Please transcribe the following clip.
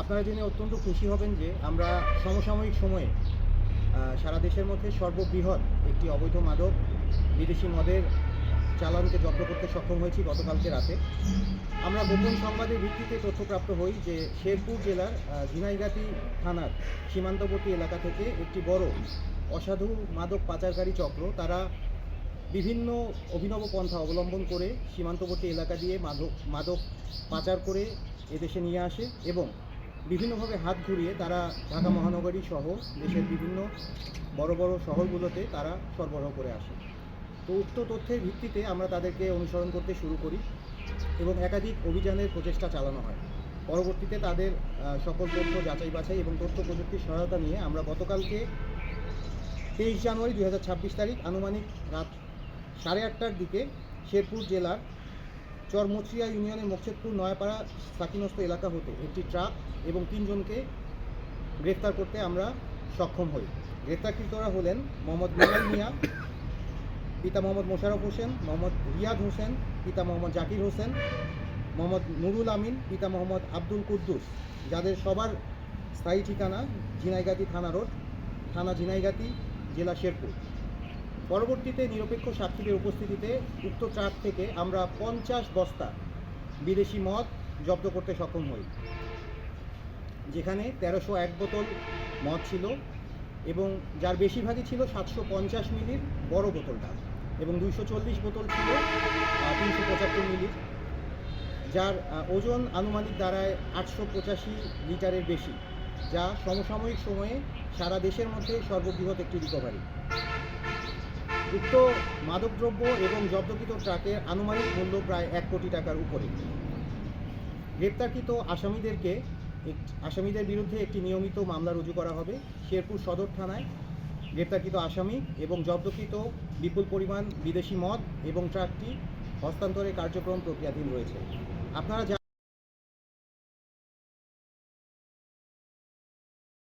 আপনারা জেনে অত্যন্ত খুশি হবেন যে আমরা সমসাময়িক সময়ে সারা দেশের মধ্যে সর্ববৃহৎ একটি অবৈধ মাদক বিদেশি মদের চালানকে জব্দ করতে সক্ষম হয়েছি গতকালকে রাতে। আমরা গোপন সংবাদের ভিত্তিতে তথ্যপ্রাপ্ত হই যে শেরপুর জেলার ঝিনাইগাতি থানার সীমান্তবর্তী এলাকা থেকে একটি বড় অসাধু মাদক পাচারকারী চক্র তারা বিভিন্ন অভিনব পন্থা অবলম্বন করে সীমান্তবর্তী এলাকা দিয়ে মাদক পাচার করে এদেশে নিয়ে আসে এবং বিভিন্নভাবে হাত ঘুরিয়ে তারা ঢাকা মহানগরী সহ দেশের বিভিন্ন বড় বড় শহরগুলোতে তারা সরবরাহ করে আসে। তো উক্ত তথ্যের ভিত্তিতে আমরা তাদেরকে অনুসরণ করতে শুরু করি এবং একাধিক অভিযানের প্রচেষ্টা চালানো হয়। পরবর্তীতে তাদের সকল তথ্য যাচাই বাছাই এবং তথ্য প্রযুক্তির সহায়তা নিয়ে আমরা গতকালকে 23 জানুয়ারি 2026 তারিখ আনুমানিক রাত 8:30টার দিকে শেরপুর জেলার চরমুচিয়া ইউনিয়নের মকসেদপুর নয়াপাড়া সাকিনস্থ এলাকা হতে একটি ট্রাক এবং 3 জনকে গ্রেফতার করতে আমরা সক্ষম হই। গ্রেফতারকৃতরা হলেন মোহাম্মদ মিনাল মিয়া, পিতা মোহাম্মদ মোশাররফ হোসেন, মোহাম্মদ রিয়াদ হোসেন, পিতা মোহাম্মদ জাকির হোসেন, মোহাম্মদ নুরুল আমিন, পিতা মোহাম্মদ আব্দুল কুদ্দুস, যাদের সবার স্থায়ী ঠিকানা ঝিনাইগাতি থানা রোড, থানা ঝিনাইগাতি, জেলা শেরপুর। পরবর্তীতে নিরপেক্ষ সাক্ষীদের উপস্থিতিতে উক্ত ট্রাক থেকে আমরা 50 বস্তা বিদেশি মদ জব্দ করতে সক্ষম হই, যেখানে 1301 বোতল মদ ছিল এবং যার বেশিরভাগই ছিল 750 মিলির বড় বোতলটা এবং 240 বোতল ছিল 375 মিলির, যার ওজন আনুমানিক দাঁড়ায় 885 লিটারের বেশি, যা সমসাময়িক সময়ে সারা দেশের মধ্যে সর্ববৃহৎ একটি রিকভারি। উক্ত মাদকদ্রব্য এবং জব্দকৃত ট্রাকের আনুমানিক মূল্য প্রায় 1 কোটি টাকার উপরে। গ্রেপ্তারকৃত আসামিদের বিরুদ্ধে একটি নিয়মিত মামলা রুজু করা হবে শেরপুর সদর থানায়। গ্রেপ্তারকৃত আসামি এবং জব্দকৃত বিপুল পরিমাণ বিদেশি মদ এবং ট্রাকটি হস্তান্তরের কার্যক্রম প্রক্রিয়াধীন রয়েছে। আপনারা